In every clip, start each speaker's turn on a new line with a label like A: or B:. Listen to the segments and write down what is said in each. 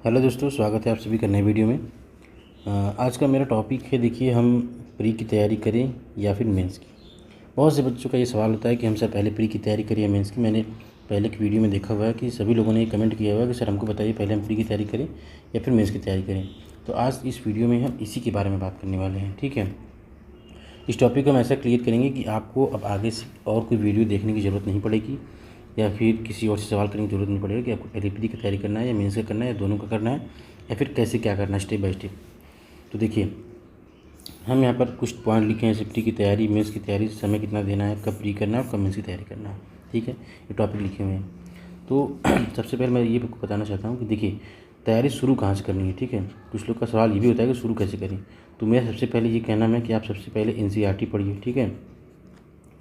A: Hello दोस्तों, स्वागत है आप सभी का नए वीडियो में। आज का मेरा टॉपिक है, देखिए हम प्री की तैयारी करें या फिर मेंस की। बहुत से बच्चों का ये सवाल होता है कि हम सर पहले प्री की तैयारी करें या मेंस की। मैंने पहले की वीडियो में देखा हुआ है कि सभी लोगों ने कमेंट किया हुआ है कि सर हमको बताइए पहले हम प्री की तैयारी करें या फिर मेंस की तैयारी करें। तो आज इस वीडियो में हम इसी के बारे में बात करने वाले हैं, ठीक है। इस टॉपिक को हम ऐसा क्लियर करेंगे कि आपको अब आगे से और कोई वीडियो देखने की ज़रूरत नहीं पड़ेगी या फिर किसी और से सवाल करने की ज़रूरत नहीं पड़ेगी कि आपको पहले प्री की तैयारी करना है या मेंस का करना है या दोनों का करना है या फिर कैसे क्या करना है स्टेप बाय स्टेप। तो देखिए हम यहाँ पर कुछ पॉइंट लिखे हैं, जैसे प्री की तैयारी, मेंस की तैयारी, समय कितना देना है, कब प्री करना है और कब मेंस की तैयारी करना है, ठीक है। ये टॉपिक लिखे हुए हैं। तो सबसे पहले मैं ये बताना चाहता हूँ कि देखिए तैयारी शुरू कहाँ से करनी है, ठीक है। कुछ लोग का सवाल ये भी होता है कि शुरू कैसे करें। तो मेरा सबसे पहले ये कहना है कि आप सबसे पहले NCERT पढ़िए, ठीक है।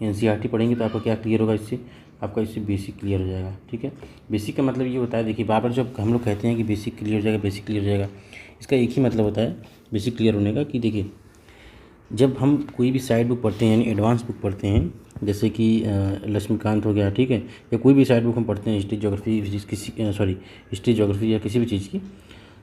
A: NCERT पढ़ेंगे तो आपका क्या क्लियर होगा, इससे आपका इससे बेसिक क्लियर हो जाएगा, ठीक है। बेसिक का मतलब ये होता है, देखिए बार बार जब हम लोग कहते हैं कि बेसिक क्लियर हो जाएगा, बेसिक क्लियर हो जाएगा, इसका एक ही मतलब होता है बेसिक क्लियर होने का कि देखिए जब हम कोई भी साइड बुक पढ़ते हैं यानी एडवांस बुक पढ़ते हैं, जैसे कि लक्ष्मीकांत हो गया, ठीक है, या कोई भी साइड बुक हम पढ़ते हैं हिस्ट्री ज्योग्राफी हिस्ट्री ज्योग्राफी या किसी भी चीज़ की,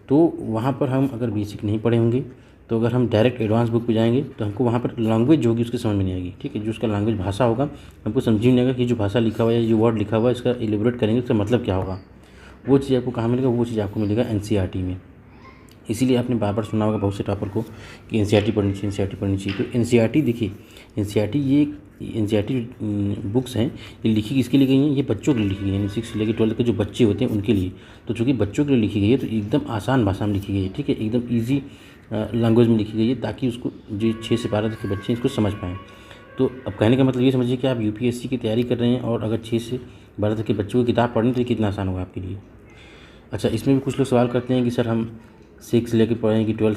A: तो वहाँ पर हम अगर बेसिक नहीं पढ़े होंगे तो अगर हम डायरेक्ट एडवांस बुक पे जाएंगे तो हमको वहाँ पर लैंग्वेज जो होगी उसकी समझ में नहीं आएगी, ठीक है। जो उसका लैंग्वेज भाषा होगा हमको समझ ही नहीं आएगा कि जो भाषा लिखा हुआ है, जो वर्ड लिखा हुआ है, इसका एलिबोरेट करेंगे उसका मतलब क्या होगा। वो चीज़ आपको कहाँ मिलेगा, वो चीज़ आपको मिलेगा NCERT में। इसीलिए आपने बार बार सुना होगा बहुत से टॉपर को कि NCERT पढ़नी चाहिए, NCERT पढ़नी चाहिए। तो NCERT देखिए, NCERT बुक्स हैं, ये लिखी किसके लिए गई हैं, ये बच्चों के लिए लिखी गई हैं, 6 से लेकर 12 के जो बच्चे होते हैं उनके लिए। तो चूँकि बच्चों के लिए लिखी गई है तो एकदम आसान भाषा में लिखी गई है, ठीक है, एकदम ईजी लैंग्वेज में लिखी गई है ताकि उसको जो 6 से 12 तक के बच्चे हैं इसको समझ पाएँ। तो अब कहने का मतलब ये समझिए कि आप UPSC की तैयारी कर रहे हैं और अगर 6 से 12 तक के बच्चों की किताब पढ़नी तो ये कितना आसान होगा आपके लिए। अच्छा, इसमें भी कुछ लोग सवाल करते हैं कि सर हम 6 से लेकर पढ़ें कि 12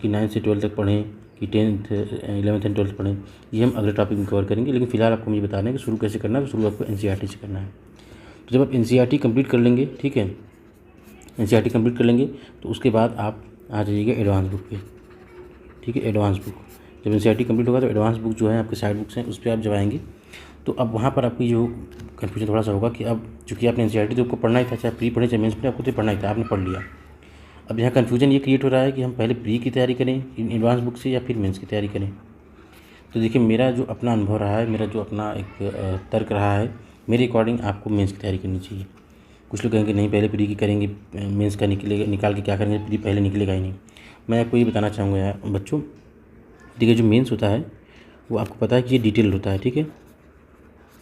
A: कि 9 से 12 तक पढ़ें कि 10th 11th एंड 12th पढ़ें। ये हम अगले टॉपिक में कवर करेंगे, लेकिन फिलहाल आपको मुझे बता दें कि शुरू कैसे करना है। तो शुरू आपको NCERT से करना है। तो जब आप NCERT कंप्लीट कर लेंगे, ठीक है, NCERT कंप्लीट कर लेंगे तो उसके बाद आप आ जाइएगा एडवांस बुक पे, ठीक है। एडवांस बुक जब NCERT कंप्लीट होगा तो एडवांस बुक जो है आपके साइड बुक्स हैं उस पर आप जब आएंगे तो अब वहाँ पर आपकी जो कन्फ्यूजन थोड़ा सा होगा कि अब चूँकि आपने NCERT तो आपको पढ़ना ही था, चाहे प्री पढ़े चाहे मेंस पढ़े, आपको तो पढ़ना ही था, आपने पढ़ लिया। अब यहाँ कन्फ्यूजन ये क्रिएट हो रहा है कि हम पहले प्री की तैयारी करें इन एडवांस बुक से या फिर मेंस की तैयारी करें। तो देखिए मेरा जो अपना अनुभव रहा है, मेरा जो अपना एक तर्क रहा है, मेरे अकॉर्डिंग आपको मेंस की तैयारी करनी चाहिए। कुछ लोग कहेंगे नहीं पहले प्री की करेंगे, मेंस का निकाल के क्या करेंगे, प्री पहले निकलेगा ही नहीं। मैं आपको ये बताना चाहूँगा यार बच्चों, देखिए जो मेंस होता है वो आपको पता है कि ये डिटेल होता है, ठीक है।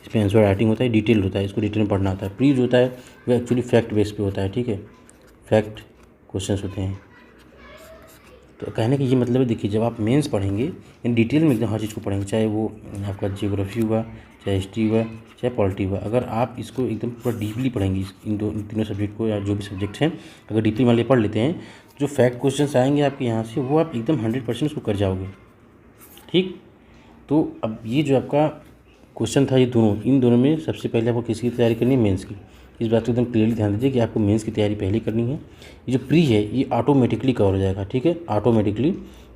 A: इसमें आंसर राइटिंग होता है, डिटेल होता है, इसको डिटेल में पढ़ना होता है। प्री जो होता है वो एक्चुअली फैक्ट बेस पे होता है, ठीक है, फैक्ट क्वेश्चंस होते हैं। तो कहने का ये मतलब है, देखिए जब आप मेंस पढ़ेंगे इन डिटेल में एकदम हर चीज़ को पढ़ेंगे, चाहे वो आपका जियोग्राफी हुआ, चाहे हिस्ट्री हुआ, चाहे पॉलिटी हुआ, अगर आप इसको एकदम पूरा डीपली पढ़ेंगे इन तीनों सब्जेक्ट को, या जो भी सब्जेक्ट हैं अगर डीपली मान लिया पढ़ लेते हैं, जो फैक्ट क्वेश्चन आएंगे आपके यहाँ से वो आप एकदम 100% उसको कर जाओगे, ठीक। तो अब ये जो आपका क्वेश्चन था, ये दोनों, इन दोनों में सबसे पहले आपको किसकी तैयारी करनी है, मेंस की। इस बात को एकदम क्लियरली ध्यान दीजिए कि आपको मेंस की तैयारी पहले करनी है। ये जो प्री है ये ऑटोमेटिकली कवर हो जाएगा, ठीक है, ऑटोमेटिकली।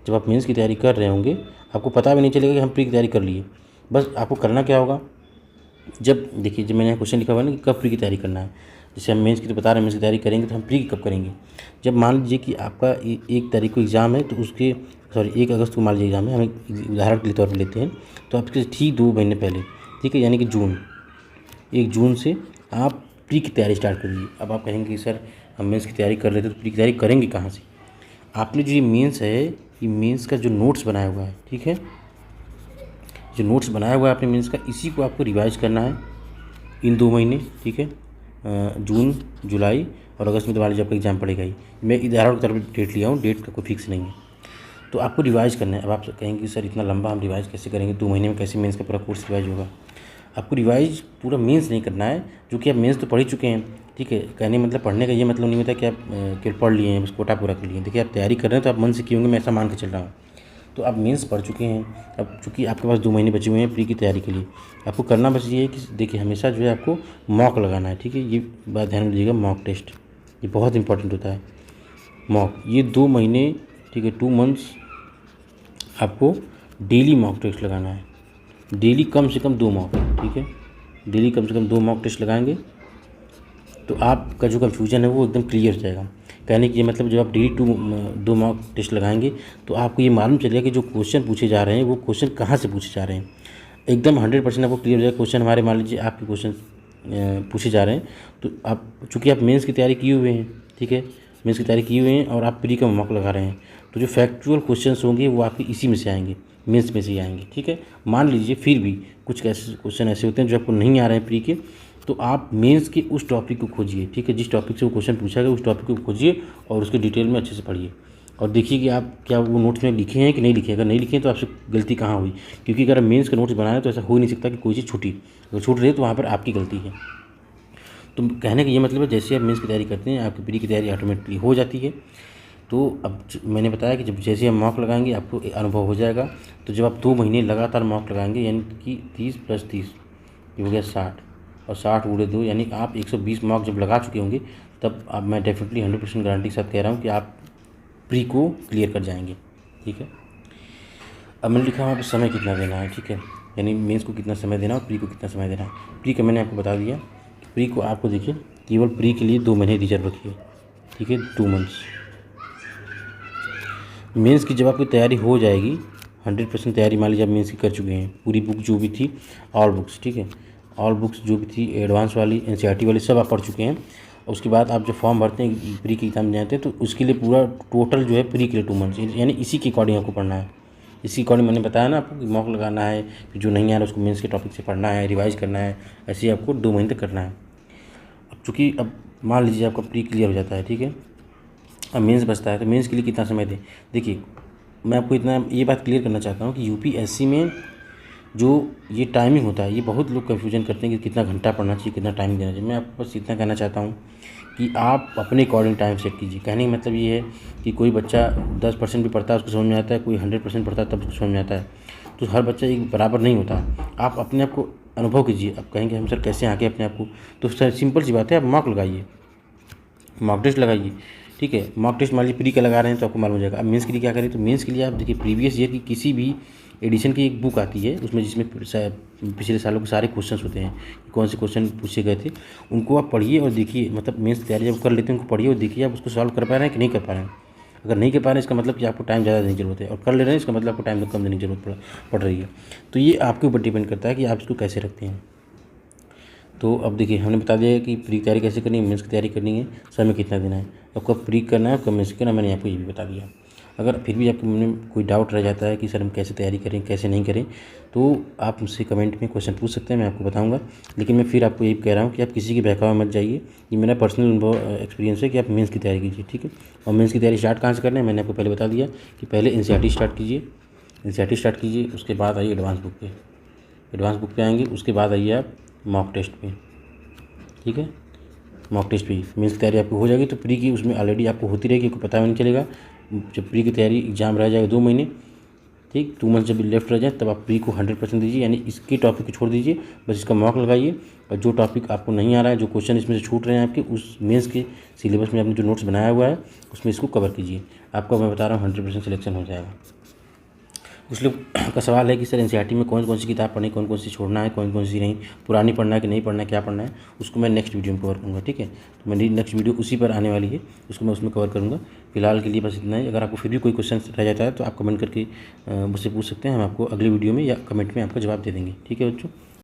A: जब आप मेंस की तैयारी कर रहे होंगे आपको पता भी नहीं चलेगा कि हम प्री की तैयारी कर लिए। बस आपको करना क्या होगा, जब देखिए जब मैंने क्वेश्चन लिखा हुआ है ना कि कब प्री की तैयारी करना है, जैसे हम मेंस की तो बता रहे हैं मेंस की तैयारी करेंगे तो हम प्री की कब करेंगे। जब मान लीजिए कि आपका 1 तारीख को एग्ज़ाम है तो उसके 1 अगस्त को मान लीजिए एग्ज़ाम है, हम एक उदाहरण के तौर पर लेते हैं, तो आपके ठीक 2 महीने पहले, ठीक है, यानी कि 1 जून से आप प्री की तैयारी स्टार्ट करिए। अब आप कहेंगे कि सर हम मेंस की तैयारी कर लेते तो प्री की तैयारी करेंगे कहाँ से। आपने जो ये मेंस है, ये मेंस का जो नोट्स बनाया हुआ है, ठीक है, जो नोट्स बनाया हुआ है आपने मेंस का, इसी को आपको रिवाइज करना है इन 2 महीने, ठीक है, जून, जुलाई और अगस्त में तो मान लीजिए आपका एग्जाम पड़ेगा ही। मैं उदाहरण की तरफ डेट लिया हूँ, डेट का कोई फिक्स नहीं है, तो आपको रिवाइज करना है। अब आप कहेंगे कि सर इतना लंबा हम रिवाइज कैसे करेंगे, 2 महीने में कैसे मेंस का पूरा कोर्स रिवाइज होगा। आपको रिवाइज पूरा मेंस नहीं करना है, जो कि आप मेंस तो पढ़ ही चुके हैं, ठीक है। कहने मतलब पढ़ने का ये मतलब नहीं होता कि आप केवल पढ़ लिए हैं, बस कोटा पूरा कर लिए। देखिए आप तैयारी कर रहे हैं तो आप मन से किए होंगे, मैं ऐसा मान के चल रहा हूँ। तो आप मेंस पढ़ चुके हैं, अब चूँकि आपके पास 2 महीने बचे हुए हैं प्री की तैयारी के लिए, आपको करना बस ये है कि देखिए हमेशा जो है आपको मॉक लगाना है, ठीक है। ये बात ध्यान में दीजिएगा, मॉक टेस्ट ये बहुत इंपॉर्टेंट होता है। मॉक ये 2 महीने, ठीक है, 2 मंथ्स आपको डेली मॉक टेस्ट लगाना है। डेली कम से कम 2 मॉक, ठीक है, डेली कम से कम 2 मॉक टेस्ट लगाएंगे तो आपका जो कन्फ्यूजन है वो एकदम क्लियर हो जाएगा। कहने की ये मतलब जब आप डेली 2 मॉक टेस्ट लगाएंगे तो आपको ये मालूम चलेगा कि जो क्वेश्चन पूछे जा रहे हैं वो क्वेश्चन कहाँ से पूछे जा रहे हैं। एकदम 100% आपको क्लियर हो जाएगा। क्वेश्चन हमारे मान लीजिए आपके क्वेश्चन पूछे जा रहे हैं, तो आप चूँकि आप मेंस की तैयारी किए हुए हैं, ठीक है, मेंस की तैयारी किए हुए हैं और आप प्री का मॉक लगा रहे हैं, तो जो फैक्चुअल क्वेश्चंस होंगे वो आपके इसी में से आएंगे, मेंस में से ही आएंगे, ठीक है। मान लीजिए फिर भी कुछ ऐसे क्वेश्चन ऐसे होते हैं जो आपको नहीं आ रहे हैं प्री के, तो आप मेंस के उस टॉपिक को खोजिए, ठीक है, जिस टॉपिक से वो क्वेश्चन पूछा गया उस टॉपिक को खोजिए और उसके डिटेल में अच्छे से पढ़िए और देखिए कि आप क्या वो नोट्स में लिखे हैं कि नहीं लिखे। अगर नहीं लिखे हैं तो आपसे गलती कहाँ हुई, क्योंकि अगर मेंस का नोट्स बनाया है तो ऐसा हो ही नहीं सकता कि कोई चीज़ छूटी। अगर छूट रही है तो वहाँ पर आपकी गलती है। तो कहने का ये मतलब है जैसे आप मेंस की तैयारी करते हैं आपकी प्री की तैयारी ऑटोमेटिकली हो जाती है। तो अब मैंने बताया कि जब जैसे हम मॉक लगाएंगे आपको अनुभव हो जाएगा। तो जब आप 2 महीने लगातार मॉक लगाएंगे यानी कि 30 + 30 ये हो गया 60 और 60 × 2 यानी आप 120 मॉक जब लगा चुके होंगे तब अब मैं डेफिनेटली 100% गारंटी के साथ कह रहा हूँ कि आप प्री को क्लियर कर जाएंगे, ठीक है। अब मैंने लिखा वहाँ पर समय कितना देना है, ठीक है, यानी मेंस को कितना समय देना है और प्री को कितना समय देना है। प्री का मैंने आपको बता दिया। प्री को आपको देखिए केवल प्री के लिए 2 महीने रिजर्व रखिए, ठीक है, 2 मंथ्स। मेंस की जब आपकी तैयारी हो जाएगी 100% तैयारी मान लीजिए आप मेंस की कर चुके हैं, पूरी बुक जो भी थी ऑल बुक्स, ठीक है, ऑल बुक्स जो भी थी एडवांस वाली NCERT वाली सब आप पढ़ चुके हैं। उसके बाद आप जब फॉर्म भरते हैं प्री के एग्ज़ाम जाते हैं तो उसके लिए पूरा टोटल जो है प्री के लिए 2 मंथ्स यानी इसी के अकॉर्डिंग आपको पढ़ना है। इसी अकॉर्डिंग मैंने बताया ना आपको कि मॉक लगाना है, फिर जो नहीं आ रहा उसको मेंस के टॉपिक से पढ़ना है, रिवाइज करना है, ऐसे ही आपको 2 महीने तक करना है। अब चूँकि अब मान लीजिए आपका प्री क्लियर हो जाता है, ठीक है, अब मेंस बचता है तो मेंस के लिए कितना समय दें। देखिए मैं आपको इतना ये बात क्लियर करना चाहता हूँ कि UPSC में जो ये टाइमिंग होता है ये बहुत लोग कन्फ्यूजन करते हैं कि कितना घंटा पढ़ना चाहिए, कितना टाइम देना चाहिए। मैं आपको बस इतना कहना चाहता हूँ कि आप अपने अकॉर्डिंग टाइम सेट कीजिए। कहने का मतलब ये है कि कोई बच्चा 10% भी पढ़ता है उसको समझ में आता है, कोई 100% पढ़ता है तब उसको समझ में आता है, तो हर बच्चा एक बराबर नहीं होता। आप अपने आप को अनुभव कीजिए। आप कहेंगे हम सर कैसे आके अपने आप को, तो सर सिंपल सी बात है, आप मॉक लगाइए, मॉक टेस्ट लगाइए, ठीक है। मॉक टेस्ट मान लीजिए प्री का लगा रहे हैं तो आपको मालूम हो जाएगा। अब मेंस के लिए क्या करें, तो मेंस के लिए आप देखिए प्रीवियस ईयर की किसी भी एडिशन की एक बुक आती है उसमें जिसमें पिछले सालों के सारे क्वेश्चंस होते हैं, कौन से क्वेश्चन पूछे गए थे, उनको आप पढ़िए और देखिए। मतलब मेंस की तैयारी जब कर लेते हैं उनको पढ़िए और देखिए आप उसको सॉल्व कर पा रहे हैं कि नहीं कर पा रहे हैं। अगर नहीं कर पा रहे हैं इसका मतलब कि आपको टाइम ज़्यादा देने की जरूरत है, और कर ले रहे हैं इसका मतलब आपको टाइम कम देने की जरूरत पड़ रही है। तो ये आपके ऊपर डिपेंड करता है कि आप इसको कैसे रखते हैं। तो अब देखिए हमने बता दिया है कि प्री की तैयारी कैसे करनी है, मेंस की तैयारी करनी है, समय कितना देना है, अब कब प्री करना है कब मेंस करना है, मैंने आपको ये भी बता दिया। अगर फिर भी आपके मन में कोई डाउट रह जाता है कि सर हम कैसे तैयारी करें कैसे नहीं करें, तो आप मुझसे कमेंट में क्वेश्चन पूछ सकते हैं, मैं आपको बताऊंगा। लेकिन मैं फिर आपको ये कह रहा हूँ कि आप किसी के बहकावे में मत जाइए। ये मेरा पर्सनल अनुभव एक्सपीरियंस है कि आप मेंस की तैयारी कीजिए, ठीक है। और मेंस की तैयारी स्टार्ट कहाँ से करना है मैंने आपको पहले बता दिया कि पहले NCERT स्टार्ट कीजिए, NCERT स्टार्ट कीजिए, उसके बाद आइए एडवांस बुक पे, एडवांस बुक पे आएंगे, उसके बाद आइए आप मॉक टेस्ट पे, ठीक है। मॉक टेस्ट भी मेंस की तैयारी आपको हो जाएगी तो प्री की उसमें ऑलरेडी आपको होती रहेगी, आपको पता भी नहीं चलेगा। जब प्री की तैयारी एग्जाम रह जाएगा 2 महीने, ठीक, 2 मंथ जब लेफ्ट रह जाए तब आप प्री को 100% दीजिए, यानी इसके टॉपिक को छोड़ दीजिए, बस इसका मॉक लगाइए। और जो टॉपिक आपको नहीं आ रहा है, जो क्वेश्चन इसमें से छूट रहे हैं आपके, उस मेंस के सिलेबस में आपने जो नोट्स बनाया हुआ है उसमें इसको कवर कीजिए। आपका मैं बता रहा हूँ 100% सिलेक्शन हो जाएगा। कुछ लोग का सवाल है कि सर NCERT में कौन कौन सी किताब पढ़नी, कौन कौन सी छोड़ना है, कौन कौन सी नहीं, पुरानी पढ़ना है कि नहीं पढ़ना है, क्या पढ़ना है, उसको मैं नेक्स्ट वीडियो में कवर करूँगा, ठीक है। तो मेरी नेक्स्ट वीडियो उसी पर आने वाली है, उसको मैं उसमें कवर करूँगा। फिलहाल के लिए बस इतना ही। अगर आपको फिर भी कोई क्वेश्चन रह जाता है तो आप कमेंट करके मुझसे पूछ सकते हैं, हम आपको अगली वीडियो में या कमेंट में आपका जवाब दे देंगे, ठीक है बच्चों।